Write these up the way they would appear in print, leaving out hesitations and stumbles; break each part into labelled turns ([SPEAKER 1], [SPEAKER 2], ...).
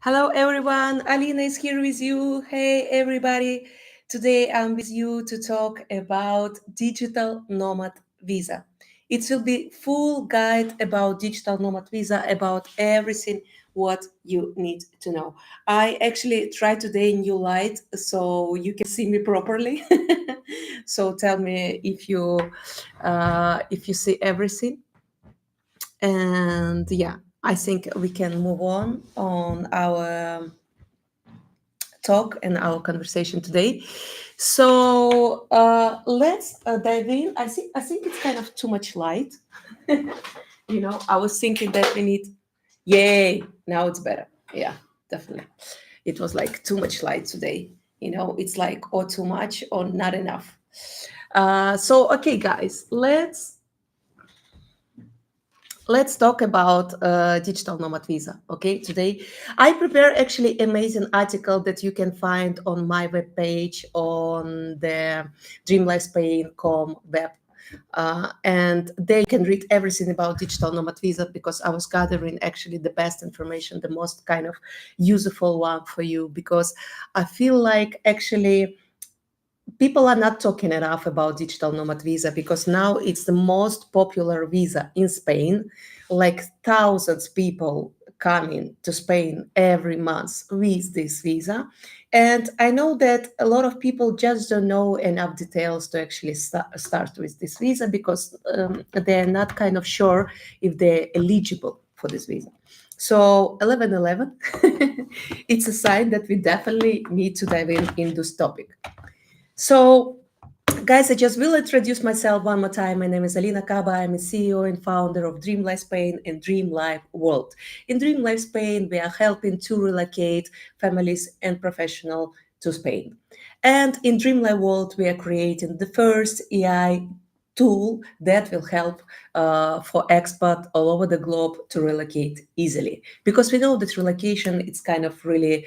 [SPEAKER 1] Hello, everyone. Alina is here with you. Hey, everybody. Today I'm with you to talk about digital nomad visa. It will be full guide about digital nomad visa, about everything what you need to know. I actually tried today new light so you can see me properly. So tell me if you see everything. And yeah, I think we can move on our talk and our conversation today. So let's dive in. I think it's kind of too much light. I was thinking that we need. Yay! Now it's better. Yeah, definitely. It was like too much light today. It's like or too much or not enough. So okay, guys, let's talk about digital nomad visa. Okay, today I prepare actually amazing article that you can find on my webpage on the dreamlifespain.com web. And they can read everything about digital nomad visa because I was gathering actually the best information, the most kind of useful one for you, because I feel like actually people are not talking enough about digital nomad visa because now it's the most popular visa in Spain. Like thousands people coming to Spain every month with this visa. And I know that a lot of people just don't know enough details to actually start with this visa because they're not kind of sure if they're eligible for this visa. So 1111, it's a sign that we definitely need to dive in this topic. So, guys, I just will introduce myself one more time. My name is Alina Kaba. I'm a CEO and founder of Dream Life Spain and Dream Life World. In Dream Life Spain, we are helping to relocate families and professionals to Spain. And in Dream Life World, we are creating the first AI tool that will help for expats all over the globe to relocate easily, because we know that relocation it's kind of really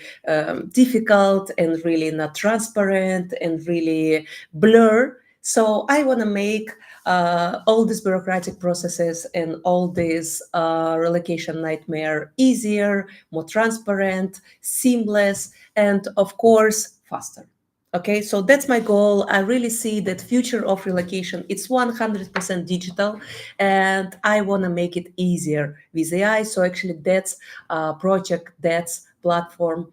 [SPEAKER 1] difficult and really not transparent and really blur. So I want to make all these bureaucratic processes and all this relocation nightmare easier, more transparent, seamless, and of course faster. Okay, so that's my goal. I really see that future of relocation it's 100% digital, and I want to make it easier with AI. So actually, that's project, that's platform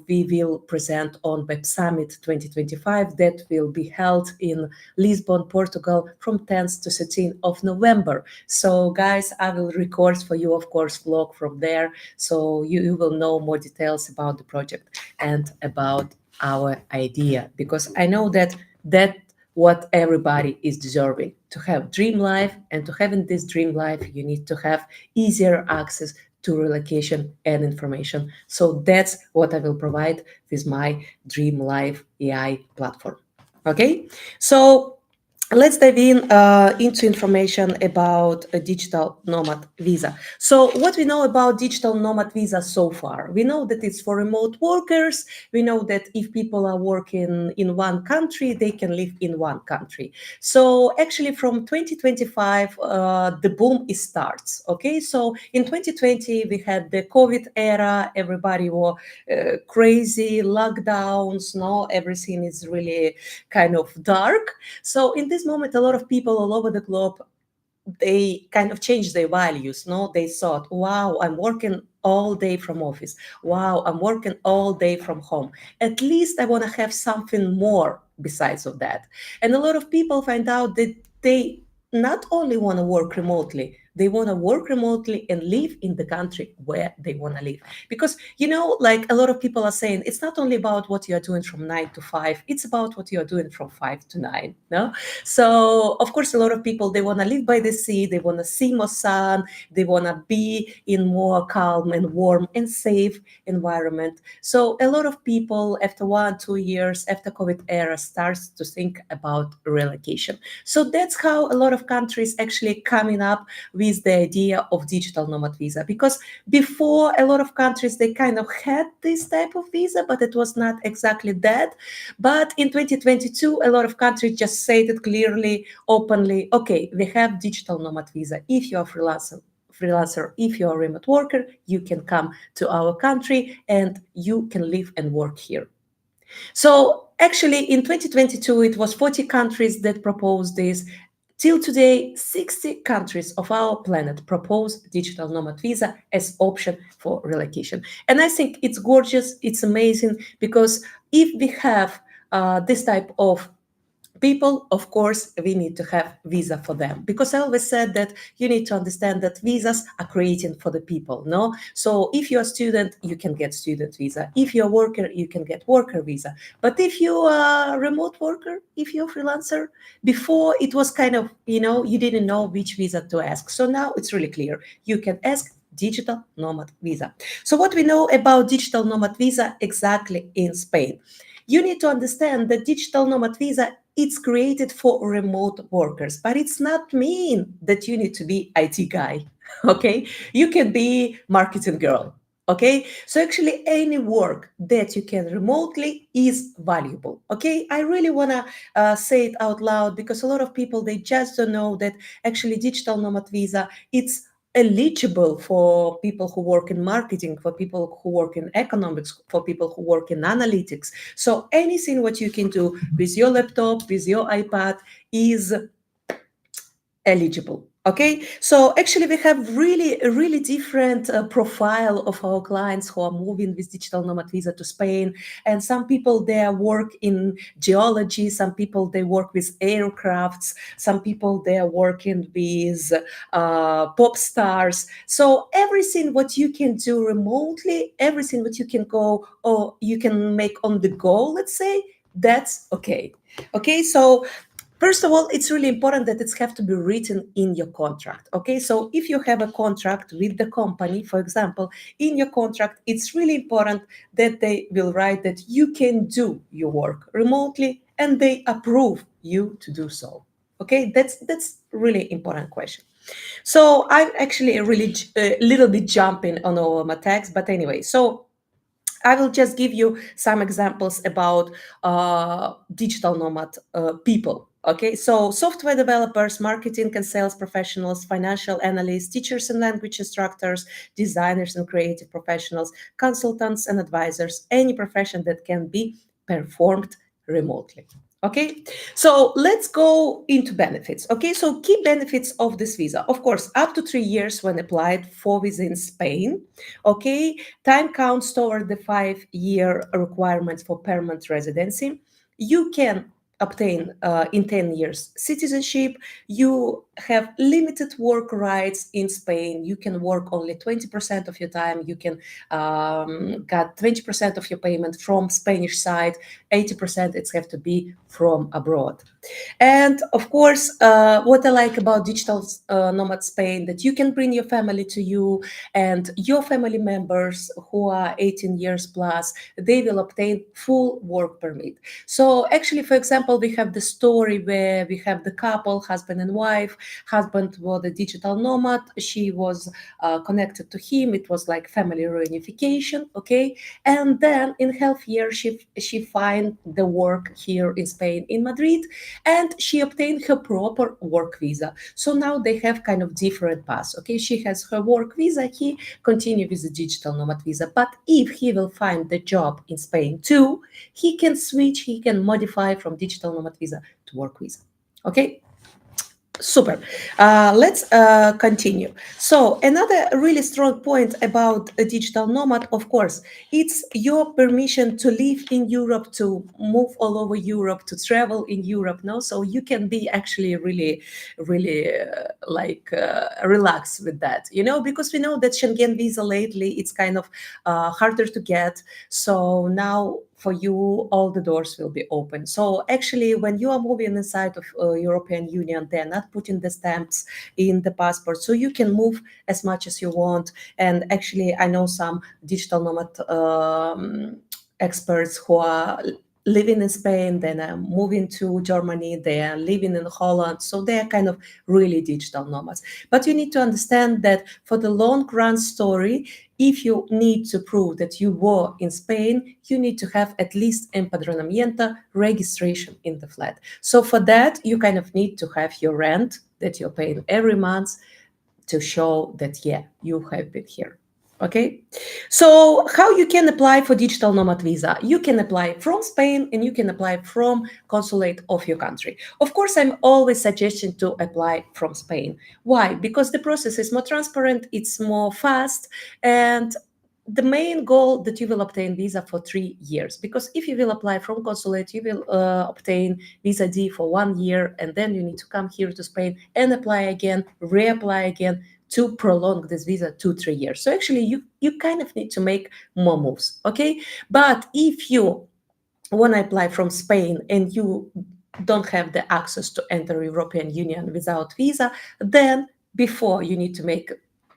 [SPEAKER 1] we will present on Web Summit 2025 that will be held in Lisbon, Portugal from 10th to 13th of November. So guys, I will record for you, of course, vlog from there. So you will know more details about the project and about our idea, because I know that what everybody is deserving to have dream life, and to having this dream life you need to have easier access to relocation and information. So that's what I will provide with my Dream Life AI platform. Okay, so let's dive into information about a digital nomad visa. So what we know about digital nomad visa so far, we know that it's for remote workers. We know that if people are working in one country, they can live in one country. So actually from 2025 the boom is starts. Okay, so in 2020 we had the COVID era, everybody were crazy lockdowns, no, everything is really kind of dark. So in this moment, a lot of people all over the globe, they kind of changed their values. No, they thought, wow, I'm working all day from office. Wow, I'm working all day from home. At least I want to have something more besides of that. And a lot of people find out that they not only want to work remotely, they want to work remotely and live in the country where they want to live. Because, like a lot of people are saying, it's not only about what you are doing from 9 to 5, it's about what you are doing from 5 to 9. No? So, of course, a lot of people, they want to live by the sea, they want to see more sun, they want to be in more calm and warm and safe environment. So a lot of people after 1 2 years after COVID era starts to think about relocation. So that's how a lot of countries actually coming up with the idea of digital nomad visa, because before a lot of countries they kind of had this type of visa, but it was not exactly that. But in 2022 a lot of countries just said it clearly, openly, okay, we have digital nomad visa. If you're a freelancer freelancer, if you're a remote worker, you can come to our country and you can live and work here. So actually, in 2022, it was 40 countries that proposed this. Till today, 60 countries of our planet propose digital nomad visa as option for relocation. And I think it's gorgeous, it's amazing, because if we have this type of people, of course, we need to have visa for them, because I always said that you need to understand that visas are created for the people. No, so if you're a student, you can get student visa. If you're a worker, you can get worker visa. But if you are a remote worker, if you're a freelancer, before it was kind of, you didn't know which visa to ask. So now it's really clear, you can ask digital nomad visa. So what we know about digital nomad visa exactly in Spain? You need to understand that digital nomad visa, it's created for remote workers, but it's not mean that you need to be IT guy. Okay, you can be marketing girl. Okay, so actually any work that you can remotely is valuable. Okay, I really want to say it out loud, because a lot of people, they just don't know that actually digital nomad visa, it's eligible for people who work in marketing, for people who work in economics, for people who work in analytics. So anything what you can do with your laptop, with your iPad, is eligible. Okay, so actually we have really a really different profile of our clients who are moving with digital nomad visa to Spain. And some people, they work in geology, some people, they work with aircrafts, some people, they are working with pop stars. So everything what you can do remotely, everything what you can go or you can make on the go, let's say, that's okay. Okay, so first of all, it's really important that it's have to be written in your contract. Okay, so if you have a contract with the company, for example, in your contract, it's really important that they will write that you can do your work remotely and they approve you to do so. Okay, that's really important question. So I'm actually really a little bit jumping on all my text, but anyway, so I will just give you some examples about digital nomad people. Okay, so software developers, marketing and sales professionals, financial analysts, teachers and language instructors, designers and creative professionals, consultants and advisors, any profession that can be performed remotely. Okay, so let's go into benefits. Okay, so key benefits of this visa, of course, up to 3 years when applied for visa in Spain. Okay, time counts toward the 5-year requirements for permanent residency. You can obtain in 10 years citizenship. You have limited work rights in Spain. You can work only 20% of your time. You can get 20% of your payment from Spanish side. 80% it's have to be from abroad. And of course, what I like about digital nomad Spain, that you can bring your family to you, and your family members who are 18 years plus, they will obtain full work permit. So actually, for example, we have the story where we have the couple, husband and wife. Husband was a digital nomad. She was connected to him. It was like family reunification. Okay, and then in half year, she find the work here in Spain, in Madrid, and she obtained her proper work visa. So now they have kind of different paths. Okay, she has her work visa, he continue with the digital nomad visa. But if he will find the job in Spain too, he can switch, he can modify from digital nomad visa to work visa. Okay, super. Let's continue. So another really strong point about a digital nomad, of course, it's your permission to live in Europe, to move all over Europe, to travel in Europe. No, so you can be actually really, really relaxed with that. Because we know that Schengen visa lately, it's kind of harder to get. So now for you, all the doors will be open. So actually, when you are moving inside of European Union, they're not putting the stamps in the passport, so you can move as much as you want. And actually, I know some digital nomad experts who are living in Spain, then are moving to Germany, they are living in Holland, so they are kind of really digital nomads. But you need to understand that for the long run story, if you need to prove that you were in Spain, you need to have at least empadronamiento, registration in the flat. So for that, you kind of need to have your rent that you're paying every month, to show that, yeah, you have been here. Okay, so how you can apply for digital nomad visa? You can apply from Spain and you can apply from consulate of your country. Of course, I'm always suggesting to apply from Spain. Why? Because the process is more transparent, it's more fast, and the main goal that you will obtain visa for 3 years, because if you will apply from consulate, you will obtain visa D for 1 year, and then you need to come here to Spain and apply again, reapply again, to prolong this visa 2 3 years. So actually you kind of need to make more moves. Okay, but if you want to apply from Spain and you don't have the access to enter European Union without visa, then before you need to make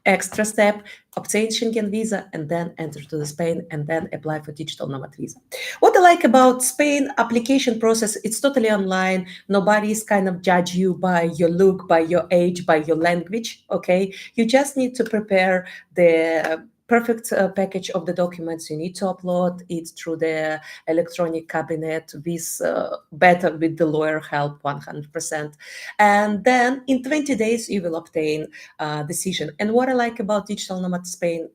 [SPEAKER 1] extra step, obtain Schengen visa, and then enter to the Spain and then apply for digital nomad visa. What I like about Spain application process, it's totally online. Nobody is kind of judge you by your look, by your age, by your language. Okay, you just need to prepare the perfect package of the documents you need to upload it through the electronic cabinet with better with the lawyer help 100%, and then in 20 days you will obtain a decision. And what I like about digital nomad Spain,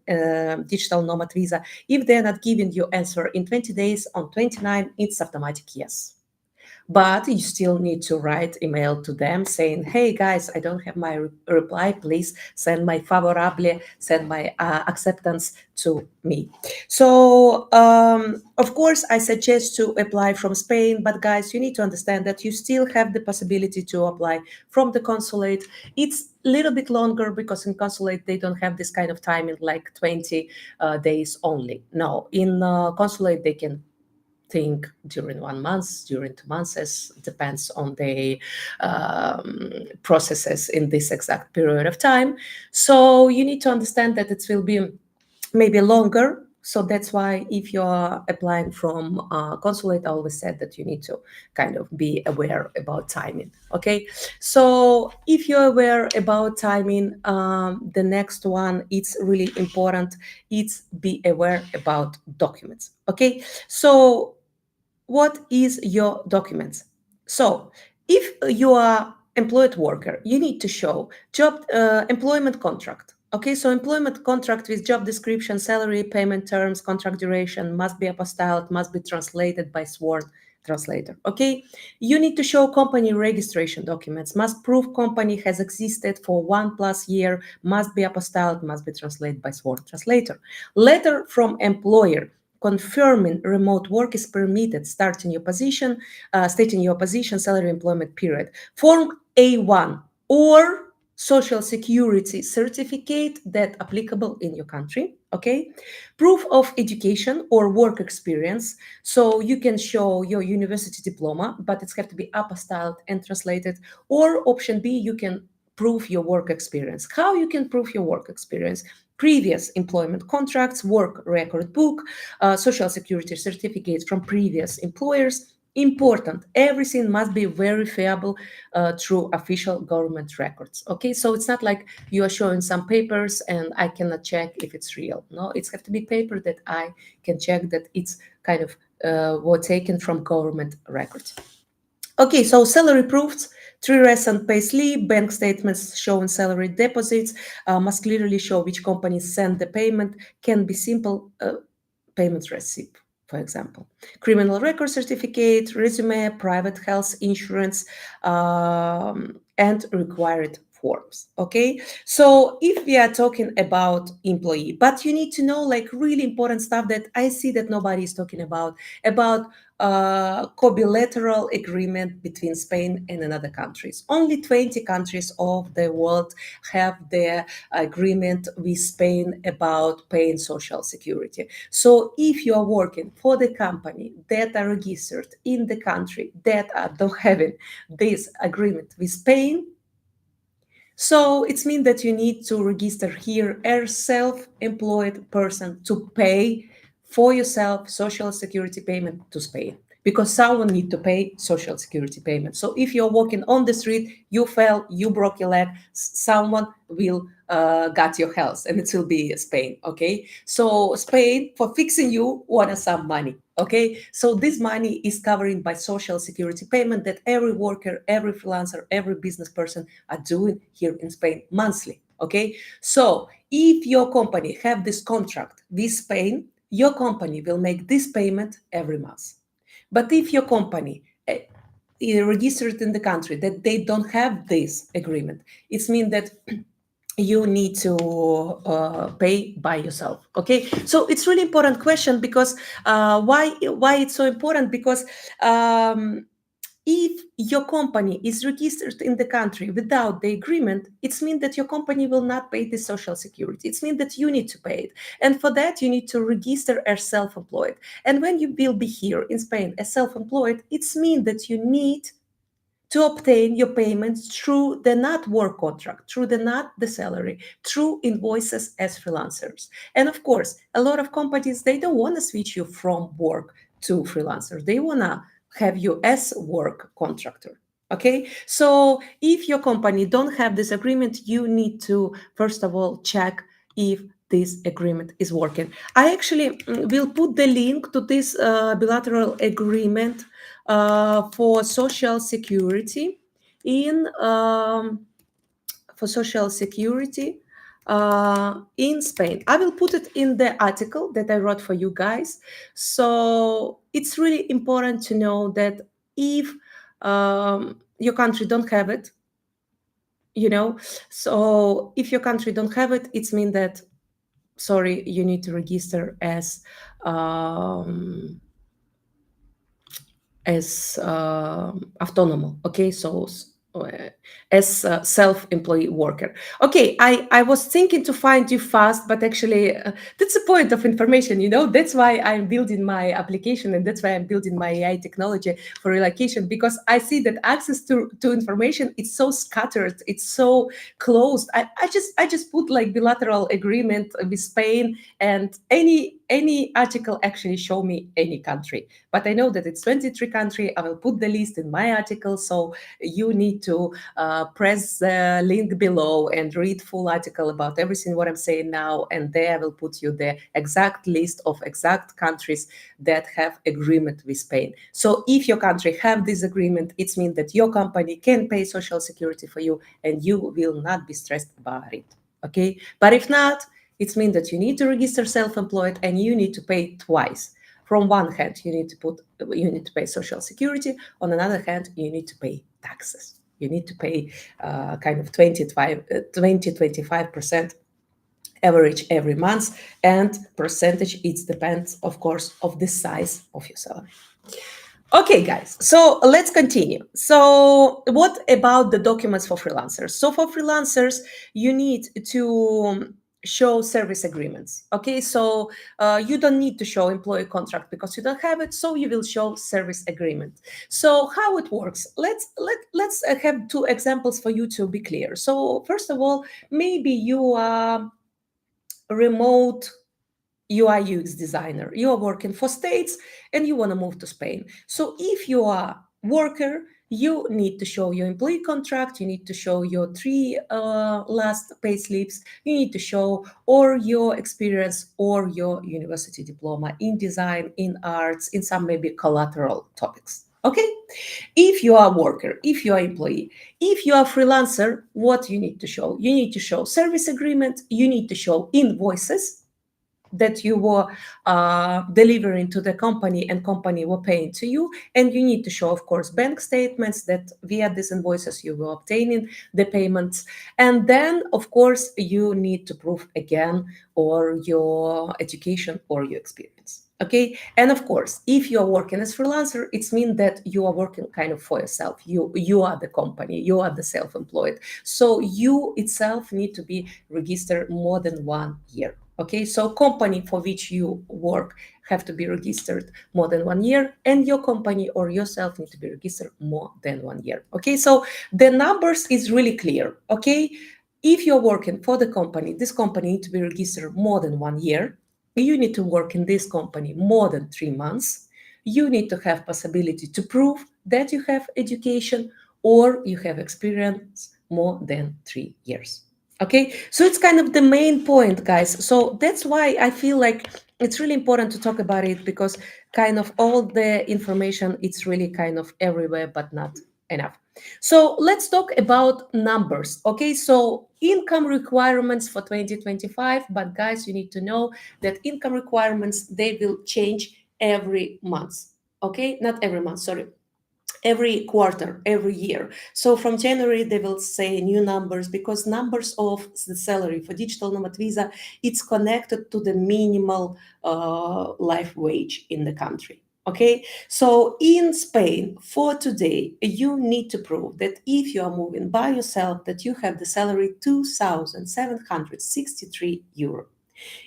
[SPEAKER 1] digital nomad visa, if they're not giving you answer in 20 days, on 29 it's automatic yes, but you still need to write email to them saying, hey guys, I don't have my reply, please send my favorable, send my acceptance to me. So of course I suggest to apply from Spain, but guys, you need to understand that you still have the possibility to apply from the consulate. It's a little bit longer because in consulate they don't have this kind of timing like 20 days only. No, in consulate they can think during 1 month, during 2 months, as depends on the processes in this exact period of time. So you need to understand that it will be maybe longer. So that's why if you're applying from consulate, I always said that you need to kind of be aware about timing. Okay, so if you're aware about timing, the next one, it's really important. It's be aware about documents. Okay, so what is your documents? So if you are employed worker, you need to show job employment contract. Okay, so employment contract with job description, salary, payment terms, contract duration must be apostilled, must be translated by sworn translator. Okay, you need to show company registration documents, must prove company has existed for 1+ year, must be apostilled, must be translated by sworn translator. Letter from employer confirming remote work is permitted, stating your position, salary, employment period. Form A1 or social security certificate that applicable in your country. Okay, proof of education or work experience, so you can show your university diploma, but it's have to be apostilled and translated. Or option B, you can prove your work experience. How you can prove your work experience? Previous employment contracts, work record book, social security certificates from previous employers. Important, everything must be verifiable through official government records. Okay, so it's not like you are showing some papers and I cannot check if it's real. No, it's have to be paper that I can check that it's kind of were taken from government records. Okay, so salary proofs, 3 recent pay slip, bank statements showing salary deposits must clearly show which companies send the payment, can be simple payment receipt, for example. Criminal record certificate, resume, private health insurance, and required forms. Okay, so if we are talking about employee, but you need to know like really important stuff that I see that nobody is talking about co-bilateral agreement between Spain and another countries. Only 20 countries of the world have their agreement with Spain about paying social security. So if you are working for the company that are registered in the country that don't having this agreement with Spain, so it means that you need to register here as self-employed person to pay for yourself social security payment to Spain, because someone need to pay social security payment. So if you're walking on the street, you fell, you broke your leg, someone will got your health, and it will be Spain. Okay, so Spain for fixing you want some money. Okay, so this money is covering by social security payment that every worker, every freelancer, every business person are doing here in Spain monthly. Okay, so if your company have this contract with Spain, your company will make this payment every month. But if your company registered in the country that they don't have this agreement, it means that you need to pay by yourself. Okay, so it's really important question, because why it's so important, because if your company is registered in the country without the agreement, it means that your company will not pay the social security. It means that you need to pay it. And for that, you need to register as self-employed. And when you will be here in Spain as self-employed, it means that you need to obtain your payments through the not work contract, through the not the salary, through invoices as freelancers. And of course, a lot of companies, they don't want to switch you from work to freelancer. They want to have you as work contractor. Okay, so if your company don't have this agreement, you need to first of all check if this agreement is working. I actually will put the link to this bilateral agreement for social security in for social security in Spain. I will put it in the article that I wrote for you guys. So it's really important to know that if your country don't have it, you know, so if your country don't have it, it means that, sorry, you need to register as autonomous. Okay, so as a self-employed worker. Okay, I was thinking to find you fast, but actually that's the point of information, you know. That's why I'm building my application, and that's why I'm building my AI technology for relocation, because I see that access to information, it's so scattered, it's so closed. I just put like bilateral agreement with Spain, and any article actually show me any country. But I know that it's 23 country. I will put the list in my article, so you need to press the link below and read full article about everything what I'm saying now, and there I will put you the exact list of exact countries that have agreement with Spain. So if your country have this agreement, it means that your company can pay social security for you, and you will not be stressed about it. Okay, but if not, it means that you need to register self-employed, and you need to pay twice. From one hand, you need to pay social security. On another hand, you need to pay taxes. You need to pay kind of 25% average every month, and percentage, it depends, of course, of the size of your salary. Okay, guys, so let's continue. So what about the documents for freelancers? So for freelancers, you need to show service agreements. Okay, so you don't need to show employee contract because you don't have it, so you will show service agreement. So how it works? Let's have two examples for you to be clear. So first of all, maybe you are remote UI UX designer. You are working for States and you want to move to Spain. So if you are worker, you need to show your employee contract, you need to show your three last pay slips, you need to show or your experience or your university diploma in design, in arts, in some maybe collateral topics. Okay, if you are a worker, if you are employee, if you are freelancer, what you need to show? You need to show service agreement, you need to show invoices that you were delivering to the company and company were paying to you, and you need to show, of course, bank statements that via these invoices you were obtaining the payments. And then, of course, you need to prove again or your education or your experience. Okay, and of course, if you are working as freelancer, it means that you are working kind of for yourself. You are the company, you are the self-employed, so you itself need to be registered more than 1 year. Okay, so company for which you work have to be registered more than 1 year, and your company or yourself need to be registered more than 1 year. Okay, so the numbers is really clear. Okay, if you're working for the company, this company need to be registered more than 1 year. You need to work in this company more than 3 months. You need to have possibility to prove that you have education or you have experience more than 3 years. Okay, so it's kind of the main point, guys. So that's why I feel like it's really important to talk about it, because kind of all the information, it's really kind of everywhere, but not enough. So let's talk about numbers. Okay, so income requirements for 2025, but guys, you need to know that income requirements, they will change every month. Okay, not every month, sorry, every quarter, every year. So from January, they will say new numbers, because numbers of the salary for digital nomad visa, it's connected to the minimal life wage in the country. Okay, so in Spain for today, you need to prove that if you are moving by yourself, that you have the salary 2,763 euro.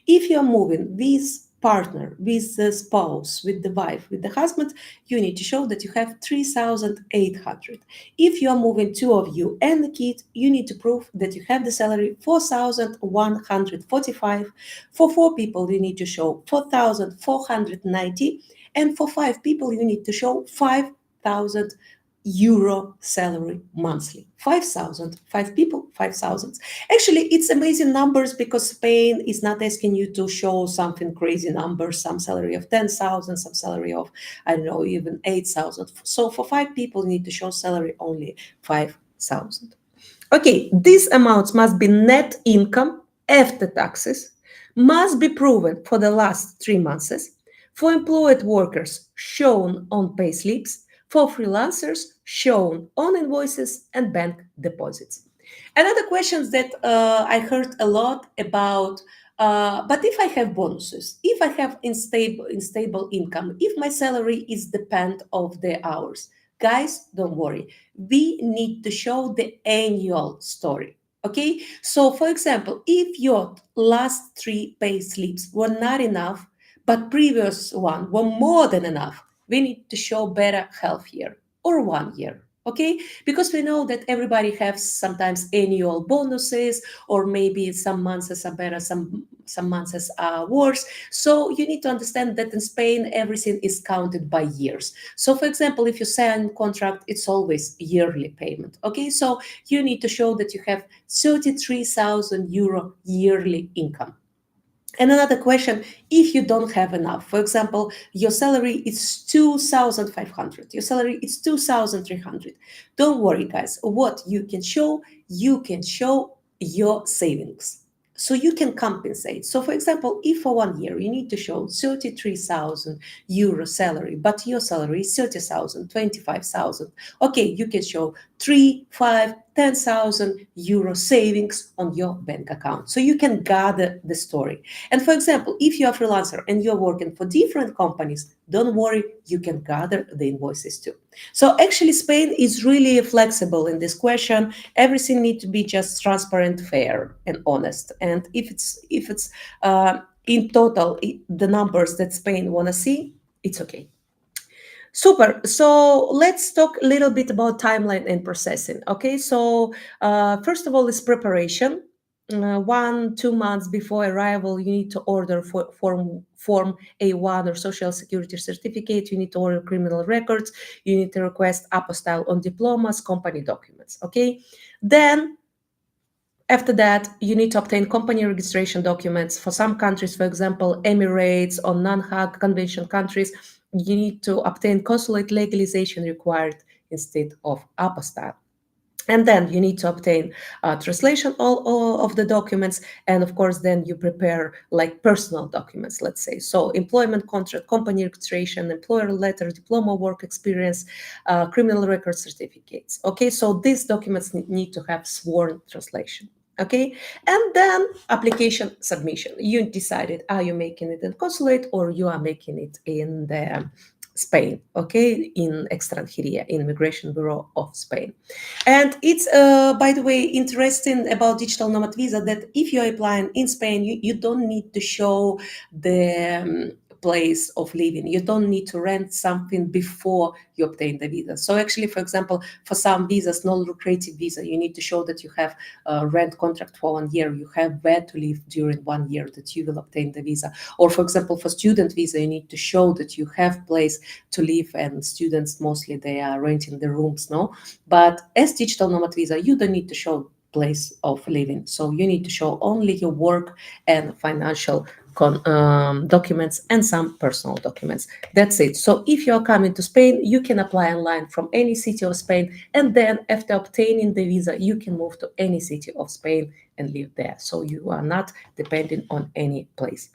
[SPEAKER 1] If you're moving with partner, with the spouse, with the wife, with the husband, you need to show that you have 3,800. If you are moving two of you and the kid, you need to prove that you have the salary 4,145. For four people, you need to show 4,490. And for five people, you need to show 5,000 euro salary monthly. 5,000, five people, 5,000. Actually, it's amazing numbers, because Spain is not asking you to show something crazy numbers, some salary of 10,000, some salary of, I don't know, even 8,000. So for five people, you need to show salary only 5,000. Okay, these amounts must be net income after taxes, must be proven for the last 3 months, for employed workers shown on payslips, for freelancers shown on invoices and bank deposits. Another question that I heard a lot about, but if I have bonuses, if I have unstable income, if my salary is depend of the hours, guys, don't worry. We need to show the annual story. Okay, so for example, if your last three pay slips were not enough, but previous one were more than enough, we need to show better half year or 1 year. Okay, because we know that everybody has sometimes annual bonuses, or maybe some months are better, some months are worse. So you need to understand that in Spain everything is counted by years. So for example, if you sign contract, it's always yearly payment. Okay, so you need to show that you have 33,000 euro yearly income. And another question, if you don't have enough, for example, your salary is 2,500, your salary is 2,300. Don't worry, guys. What you can show your savings. So you can compensate. So, for example, if for 1 year you need to show 33,000 euro salary, but your salary is 30,000, 25,000, okay, you can show 3, 5, 10,000 euro savings on your bank account. So you can gather the story. And for example, if you're a freelancer and you're working for different companies, don't worry, you can gather the invoices too. So actually, Spain is really flexible in this question. Everything needs to be just transparent, fair, and honest. And if it's in total the numbers that Spain want to see, it's okay. Super. So let's talk a little bit about timeline and processing. Okay. So first of all, is preparation. 1, 2 months before arrival, you need to order form A1 or Social Security certificate. You need to order criminal records. You need to request apostille on diplomas, company documents. Okay. Then after that, you need to obtain company registration documents. For some countries, for example, Emirates or non-Hague Convention countries, you need to obtain consulate legalization required instead of apostille. And then you need to obtain translation all of the documents. And of course, then you prepare like personal documents, let's say. So employment contract, company registration, employer letter, diploma, work experience, criminal record certificates. Okay, so these documents need to have sworn translation. Okay, and then application submission. You decided, are you making it in consulate or you are making it in the Spain, okay, in Extranjería, Immigration Bureau of Spain. And it's, by the way, interesting about digital nomad visa that if you're applying in Spain, you don't need to show the place of living. You don't need to rent something before you obtain the visa. So actually, for example, for some visas, non-lucrative visa, you need to show that you have a rent contract for 1 year. You have where to live during 1 year that you will obtain the visa. Or for example, for student visa, you need to show that you have place to live, and students mostly they are renting the rooms, no? But as digital nomad visa, you don't need to show place of living. So you need to show only your work and financial documents and some personal documents. That's it. So if you're coming to Spain, you can apply online from any city of Spain, and then after obtaining the visa, you can move to any city of Spain and live there. So you are not dependent on any place.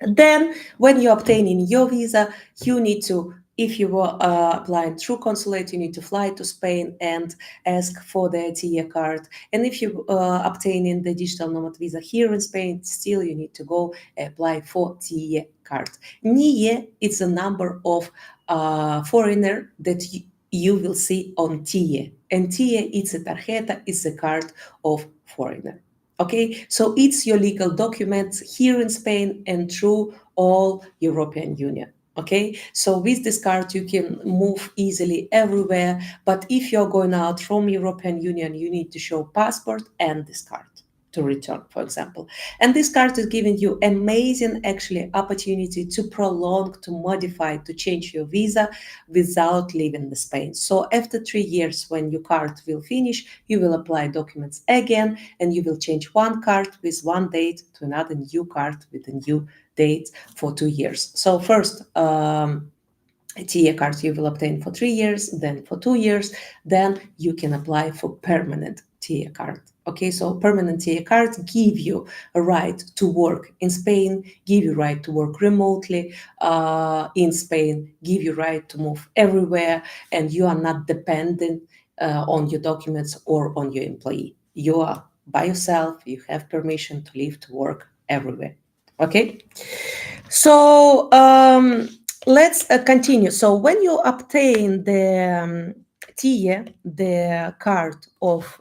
[SPEAKER 1] And then when you're obtaining your visa, you need to, if you were applying through consulate, you need to fly to Spain and ask for the TIE card. And if you obtaining the digital nomad visa here in Spain, still you need to go apply for TIE card. NIE is a number of foreigner that you will see on TIE. And TIE is a tarjeta, is a card of foreigner. Okay, so it's your legal documents here in Spain and through all European Union. Okay, so with this card you can move easily everywhere. But if you're going out from European Union, you need to show passport and this card to return, for example. And this card is giving you amazing actually opportunity to prolong, to modify, to change your visa without leaving the Spain. So after 3 years, when your card will finish, you will apply documents again, and you will change one card with one date to another new card with a new date for 2 years. So first, TIE card you will obtain for 3 years, then for 2 years, then you can apply for permanent TIE card. Okay, so permanent TIE card give you a right to work in Spain, give you right to work remotely in Spain, give you right to move everywhere, and you are not dependent on your documents or on your employee. You are by yourself, you have permission to live, to work everywhere. Okay, so let's continue. So when you obtain the TIE, the card of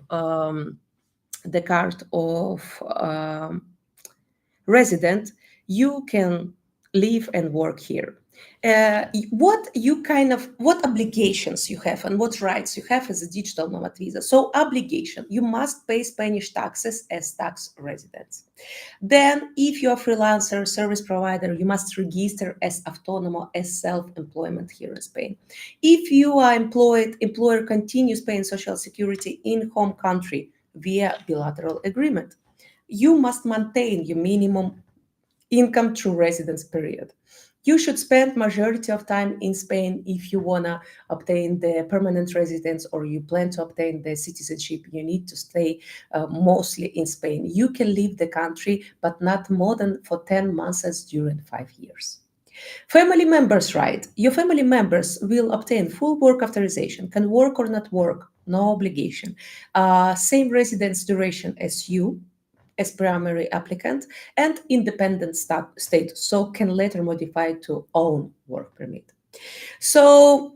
[SPEAKER 1] resident, you can live and work here. What obligations you have and what rights you have as a digital nomad visa? So obligation, you must pay Spanish taxes as tax residents. Then, if you're a freelancer, service provider, you must register as autonomo, as self-employment here in Spain. If you are employed, employer continues paying social security in home country via bilateral agreement. You must maintain your minimum income through residence period. You should spend majority of time in Spain if you wanna obtain the permanent residence or you plan to obtain the citizenship. You need to stay mostly in Spain. You can leave the country, but not more than for 10 months during 5 years. Family members' right. Your family members will obtain full work authorization, can work or not work, no obligation. Same residence duration as you, as primary applicant, and independent status, so can later modify to own work permit. So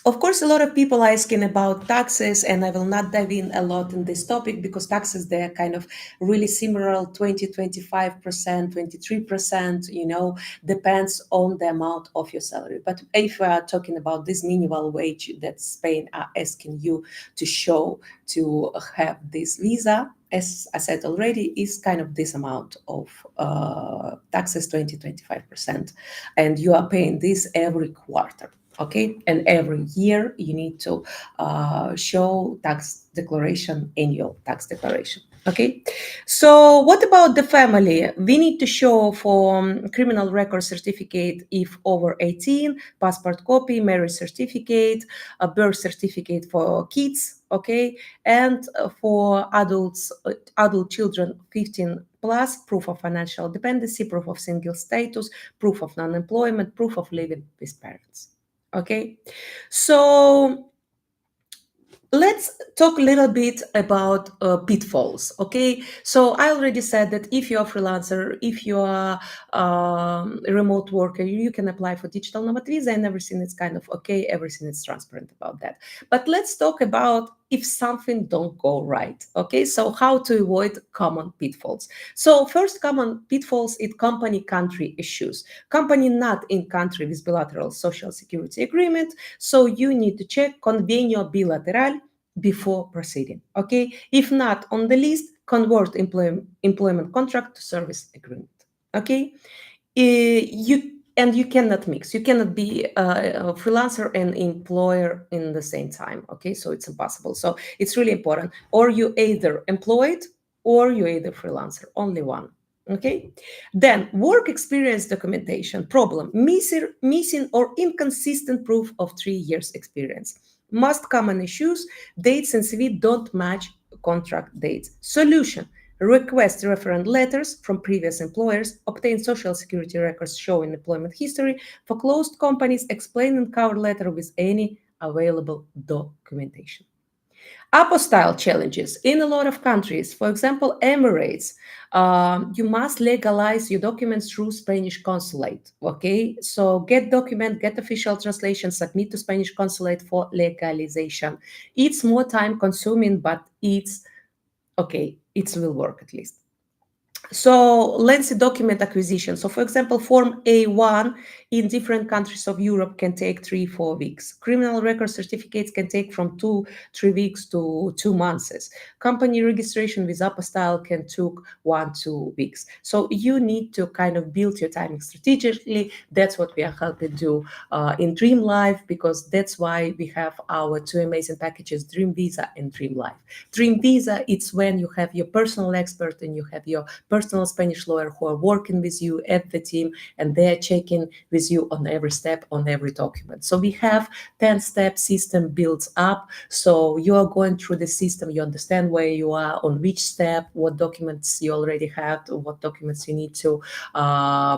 [SPEAKER 1] of course, a lot of people are asking about taxes, and I will not dive in a lot in this topic because taxes, they're kind of really similar, 20, 25%, 23%, depends on the amount of your salary. But if we are talking about this minimal wage that Spain are asking you to show to have this visa, as I said already, is kind of this amount of taxes, 20, 25%. And you are paying this every quarter. Okay, and every year you need to show tax declaration, annual tax declaration. Okay, so what about the family? We need to show for criminal record certificate if over 18, passport copy, marriage certificate, a birth certificate for kids. Okay, and for adult children 15 plus, proof of financial dependency, proof of single status, proof of non-employment, proof of living with parents. Okay, so let's talk a little bit about pitfalls. Okay, so I already said that if you're a freelancer, if you are a remote worker, you can apply for digital nomad visa, and everything is kind of okay, everything is transparent about that. But let's talk about if something don't go right. Okay, so how to avoid common pitfalls. So first common pitfalls is company country issues. Company not in country with bilateral social security agreement, so you need to check convenio bilateral before proceeding. Okay, if not on the list, convert employment contract to service agreement. Okay, you cannot mix. You cannot be a freelancer and employer in the same time. Okay, so it's impossible. So it's really important. Or you either employed or you either freelancer. Only one. Okay. Then work experience documentation problem, missing or inconsistent proof of 3 years experience. Most common issues, dates in CV don't match contract dates. Solution, request reference letters from previous employers, obtain social security records showing employment history for closed companies, explain in cover letter with any available documentation. Apostille challenges in a lot of countries. For example, Emirates, you must legalize your documents through Spanish consulate. Okay, so get document, get official translation, submit to Spanish consulate for legalization. It's more time consuming, but it's okay. It will work at least. So lengthy document acquisition. So for example, Form A1 in different countries of Europe can take 3-4 weeks. Criminal record certificates can take from 2-3 weeks to 2 months. Company registration with apostille can take 1-2 weeks. So you need to kind of build your timing strategically. That's what we are helping do in Dream Life, because that's why we have our two amazing packages, Dream Visa and Dream Life. Dream Visa, it's when you have your personal expert and you have your personal Spanish lawyer who are working with you at the team, and they're checking with you on every step, on every document. So we have 10-step system built up. So you are going through the system, you understand where you are, on which step, what documents you already have, what documents you need to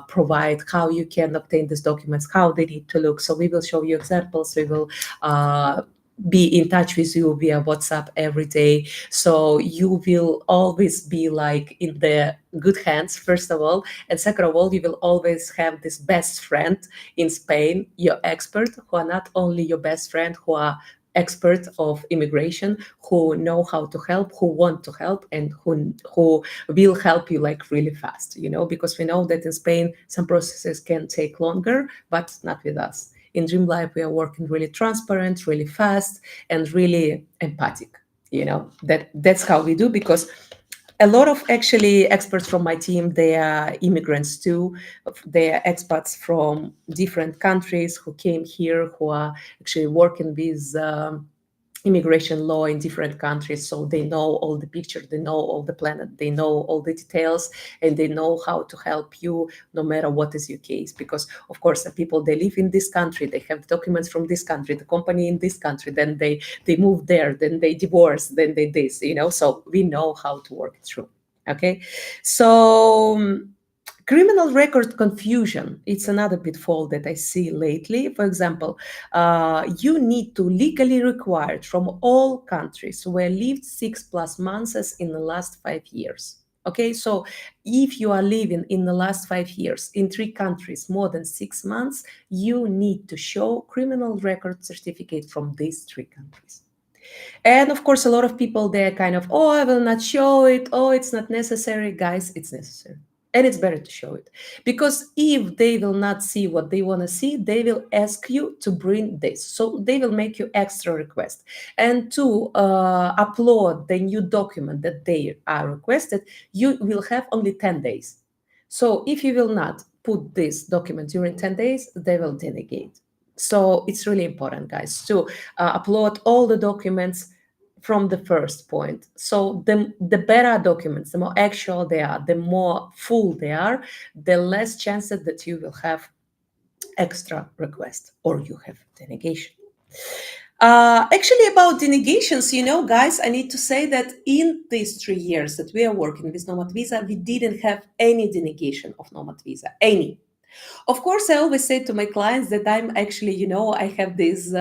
[SPEAKER 1] provide, how you can obtain these documents, how they need to look. So we will show you examples. We will be in touch with you via WhatsApp every day. So you will always be like in the good hands, first of all. And second of all, you will always have this best friend in Spain, your expert, who are not only your best friend, who are expert of immigration, who know how to help, who want to help, and who will help you like really fast, because we know that in Spain some processes can take longer, but not with us. In Dream Life, we are working really transparent, really fast, and really empathic. That's how we do, because a lot of actually experts from my team, they are immigrants too. They are expats from different countries who came here, who are actually working with immigration law in different countries. So they know all the picture, they know all the planet, they know all the details, and they know how to help you no matter what is your case. Because of course, the people, they live in this country, they have documents from this country, the company in this country, then they move there, then they divorce, then they this, so we know how to work it through. Okay, so criminal record confusion, it's another pitfall that I see lately. For example, you need to legally required from all countries where lived 6+ months in the last 5 years. Okay, so if you are living in the last 5 years in 3 countries more than 6 months, you need to show criminal record certificate from these 3 countries. And of course, a lot of people, they're kind of, oh, I will not show it. Oh, it's not necessary. Guys, it's necessary. And it's better to show it. Because if they will not see what they want to see, they will ask you to bring this. So they will make you extra request. And to upload the new document that they are requested, you will have only 10 days. So if you will not put this document during 10 days, they will denegate. So it's really important, guys, to upload all the documents from the first point. So the better documents, the more actual they are, the more full they are, the less chances that you will have extra request or you have denegation. Actually, about denegations, guys, I need to say that in these 3 years that we are working with Nomad Visa, we didn't have any denegation of Nomad Visa, any. Of course, I always say to my clients that I'm actually, I have this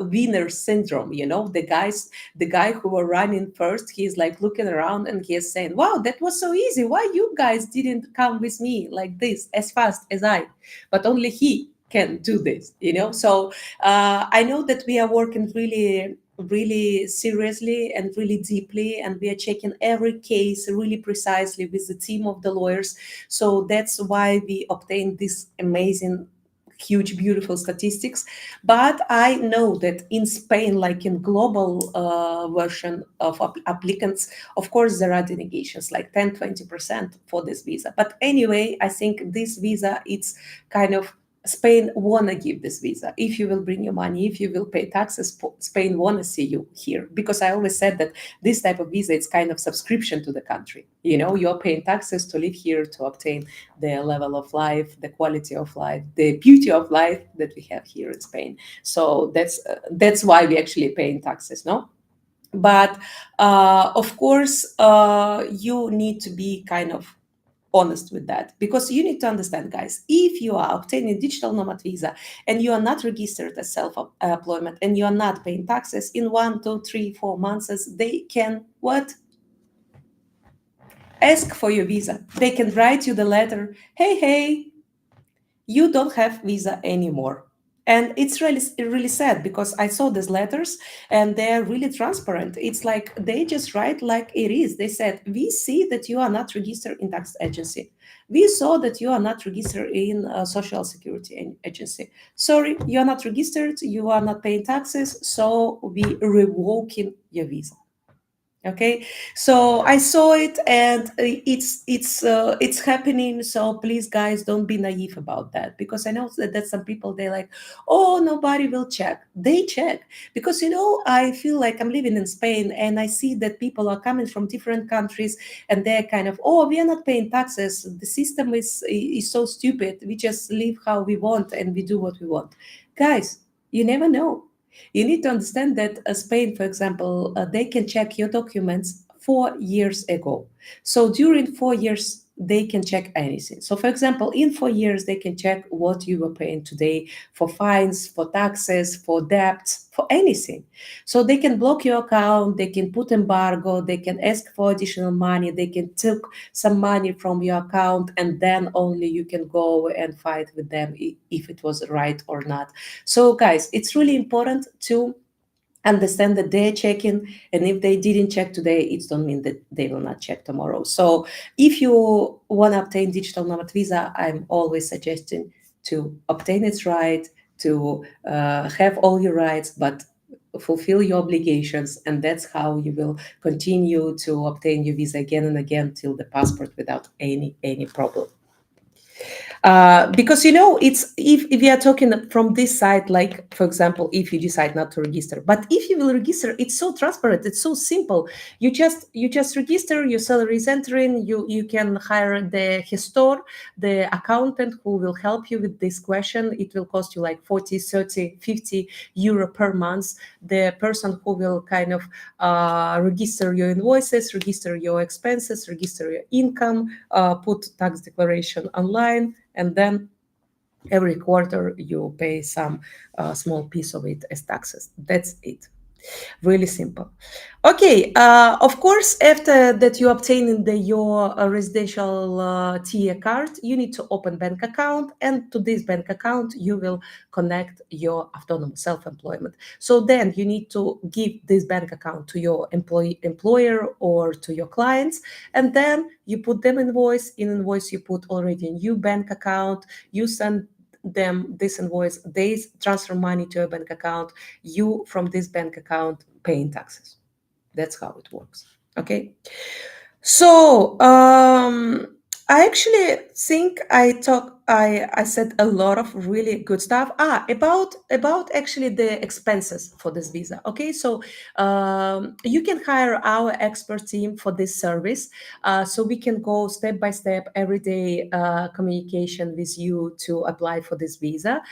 [SPEAKER 1] winner syndrome. The guy who were running first, he's like looking around and he is saying, "Wow, that was so easy. Why you guys didn't come with me like this as fast as I?" But only he can do this. So I know that we are working really seriously and really deeply, and we are checking every case really precisely with the team of the lawyers. So that's why we obtained this amazing, huge, beautiful statistics. But I know that in Spain, like in global version of applicants, of course there are denegations like 10-20% for this visa. But anyway, I think this visa, it's kind of Spain wanna give this visa. If you will bring your money, if you will pay taxes, Spain wanna see you here. Because I always said that this type of visa, it's kind of subscription to the country. You know, you're paying taxes to live here, to obtain the level of life, the quality of life, the beauty of life that we have here in Spain. So that's why we actually paying taxes, no? But of course, you need to be kind of honest with that, because you need to understand, guys, if you are obtaining digital nomad visa and you are not registered as self-employment and you are not paying taxes in 1, 2, 3, 4 months, they can what, ask for your visa. They can write you the letter, hey, you don't have visa anymore. And it's really sad, because I saw these letters and they're really transparent. It's like they just write like it is. They said, we see that you are not registered in tax agency, we saw that you are not registered in social security agency, sorry, you are not registered, you are not paying taxes, so we revoking your visa. Okay, so I saw it, and it's happening. So please, guys, don't be naive about that, because I know that some people, they're like, oh, nobody will check. They check, because I feel like I'm living in Spain and I see that people are coming from different countries, and they're kind of, oh, we are not paying taxes, the system is so stupid, we just live how we want and we do what we want. Guys, you never know. You need to understand that Spain, for example, they can check your documents 4 years ago. So during 4 years, they can check anything. So, for example, in 4 years, they can check what you were paying today for fines, for taxes, for debts, for anything. So they can block your account, they can put embargo, they can ask for additional money, they can take some money from your account, and then only you can go and fight with them if it was right or not. So, guys, it's really important to understand that they're checking, and if they didn't check today, it don't mean that they will not check tomorrow. So, if you want to obtain digital nomad visa, I'm always suggesting to obtain it right, to have all your rights, but fulfill your obligations, and that's how you will continue to obtain your visa again and again till the passport without any problem. Because it's, if we are talking from this side, like for example, if you decide not to register, but if you will register, it's so transparent, it's so simple. You just register, your salary is entering, you can hire the gestor, the accountant who will help you with this question. It will cost you like 40, 30, 50 euro per month. The person who will kind of register your invoices, register your expenses, register your income, put tax declaration online, and then every quarter you pay some small piece of it as taxes. That's it. Really simple. Okay, of course, after that you obtain your residential tier card, you need to open bank account, and to this bank account you will connect your autonomous self-employment. So then you need to give this bank account to your employer or to your clients, and then you put them invoice. In invoice you put already a new bank account, you send them this invoice, they transfer money to your bank account, you from this bank account paying taxes. That's how it works. Okay. So I actually think I said a lot of really good stuff. About actually the expenses for this visa. Okay, so you can hire our expert team for this service, so we can go step by step, everyday communication with you to apply for this visa.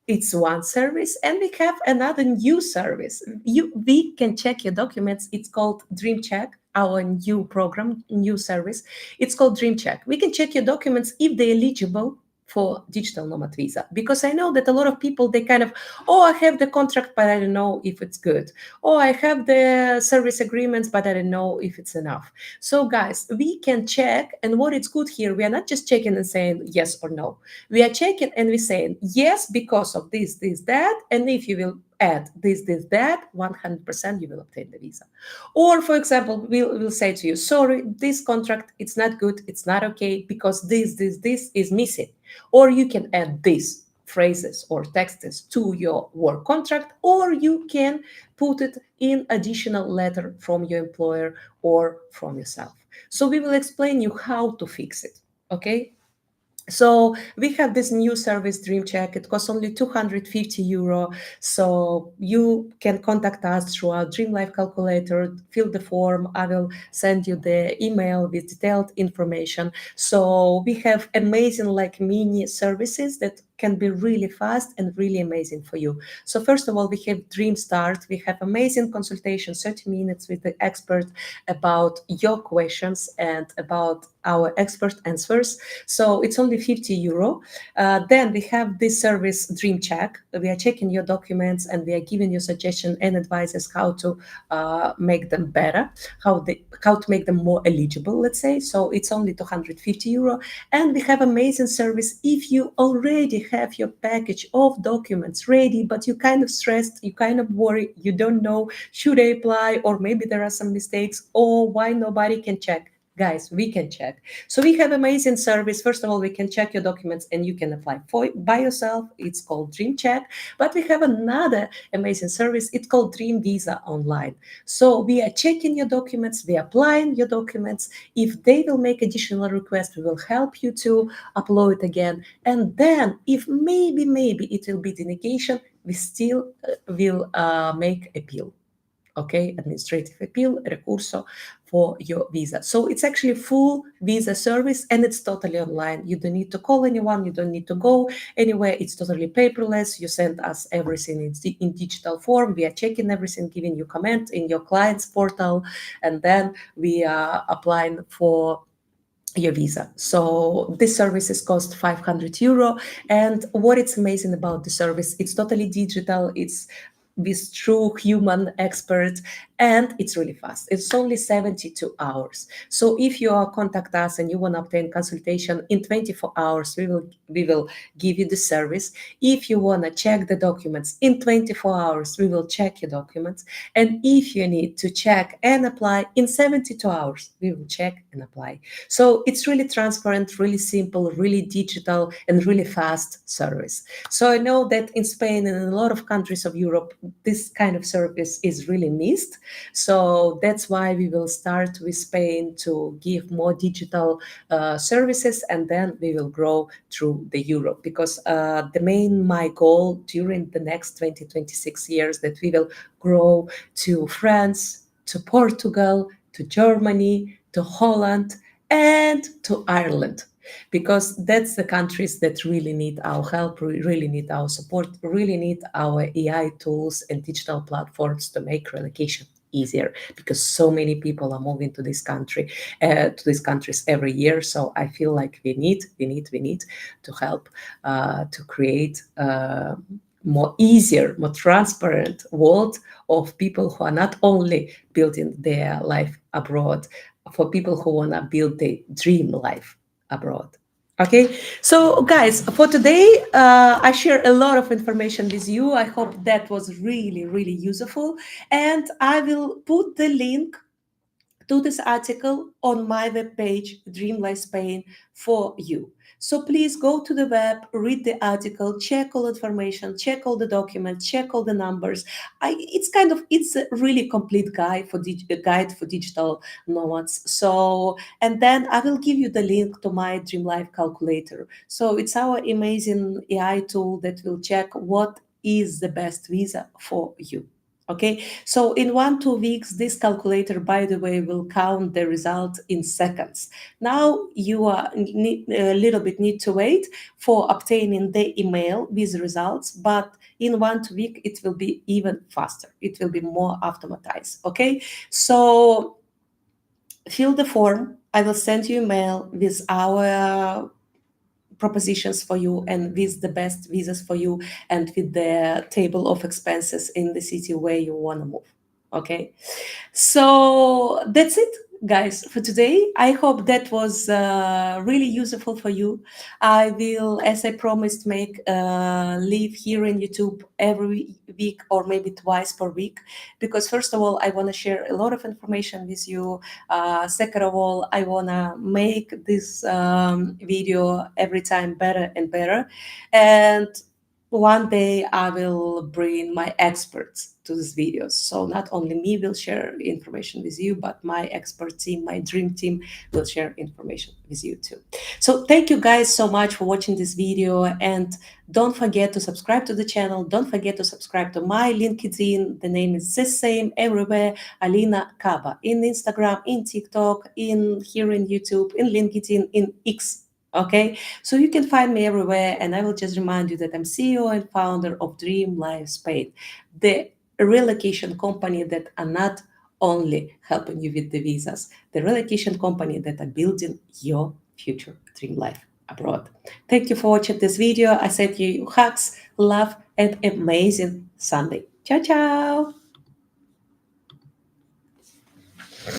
[SPEAKER 1] It's one service, and we have another new service. We can check your documents. It's called Dream Check, our new program, new service. It's called Dream Check. We can check your documents if they're eligible for digital nomad visa, because I know that a lot of people, they kind of, oh, I have the contract but I don't know if it's good, oh, I have the service agreements but I don't know if it's enough. So guys, we can check, and what is good here, we are not just checking and saying yes or no. We are checking and we're saying yes because of this, that, and if you will add this, that, 100% you will obtain the visa. Or for example, we'll say to you, sorry, this contract, it's not good, it's not okay because this is missing. Or you can add these phrases or texts to your work contract, or you can put it in additional letter from your employer or from yourself. So we will explain you how to fix it. Okay. So we have this new service, Dream Check. It costs only 250 euro. So you can contact us through our Dream Life calculator, fill the form. I will send you the email with detailed information. So we have amazing like mini services that can be really fast and really amazing for you. So first of all, we have Dream Start. We have amazing consultation, 30 minutes with the expert about your questions and about our expert answers. So it's only 50 euro. Then we have this service, Dream Check. We are checking your documents and we are giving you suggestions and advices how to make them better, how to make them more eligible, let's say. So it's only 250 euro. And we have amazing service if you already have your package of documents ready, but you kind of stressed, you kind of worry, you don't know should I apply, or maybe there are some mistakes, or why nobody can check. Guys, we can check. So we have amazing service. First of all, we can check your documents and you can apply for by yourself. It's called Dream Check. But we have another amazing service. It's called Dream Visa Online. So we are checking your documents, we are applying your documents. If they will make additional requests, we will help you to upload again. And then if maybe it will be denegation, we still will make appeal. Okay, administrative appeal, recurso for your visa. So it's actually full visa service and it's totally online. You don't need to call anyone, you don't need to go anywhere. It's totally paperless. You send us everything in digital form. We are checking everything, giving you comment in your client's portal, and then we are applying for your visa. So this service is cost 500 euro. And what it's amazing about the service, it's totally digital. It's with true human expert and it's really fast. It's only 72 hours. So if you are contact us and you want to obtain consultation in 24 hours, we will give you the service. If you want to check the documents in 24 hours, we will check your documents. And if you need to check and apply in 72 hours, we will check and apply. So it's really transparent, really simple, really digital, and really fast service. So I know that in Spain and in a lot of countries of Europe, this kind of service is really missed. So that's why we will start with Spain to give more digital services, and then we will grow through the Europe. Because my goal during the next 2026 years that we will grow to France, to Portugal, to Germany, to Holland, and to Ireland, because that's the countries that really need our help, really need our support, really need our AI tools and digital platforms to make relocation easier, because so many people are moving to this country, to these countries every year. So I feel like we need to help to create more easier, more transparent world of people who are not only building their life abroad, for people who want to build their dream life abroad. Okay, so guys, for today, I share a lot of information with you. I hope that was really useful, and I will put the link to this article on my webpage, Dream Life Spain, for you. So please go to the web, read the article, check all information, check all the documents, check all the numbers. It's a really complete guide for digital nomads. So, and then I will give you the link to my Dream Life calculator. So it's our amazing AI tool that will check what is the best visa for you. Okay, so in 1 2 weeks, this calculator, by the way, will count the result in seconds. Now you are a little bit need to wait for obtaining the email with results, but in 1 2 week it will be even faster. It will be more automatized. Okay, so fill the form. I will send you email with our propositions for you and with the best visas for you and with the table of expenses in the city where you want to move. Okay, so that's it, guys, for today. I hope that was really useful for you. I will, as I promised, make live here in YouTube every week or maybe twice per week, because first of all, I want to share a lot of information with you. Second of all, I want to make this video every time better and better. And one day I will bring my experts to these videos. So not only me will share information with you, but my expert team, my dream team will share information with you too. So thank you guys so much for watching this video, and don't forget to subscribe to the channel. Don't forget to subscribe to my LinkedIn. The name is the same everywhere, Alina Kaba, in Instagram, in TikTok, in here in YouTube, in LinkedIn, in X. Okay, so you can find me everywhere, and I will just remind you that I'm CEO and founder of Dream Life Spain, the relocation company that are not only helping you with the visas, the relocation company that are building your future dream life abroad. Thank you for watching this video. I send you hugs, love, and amazing Sunday. Ciao, ciao.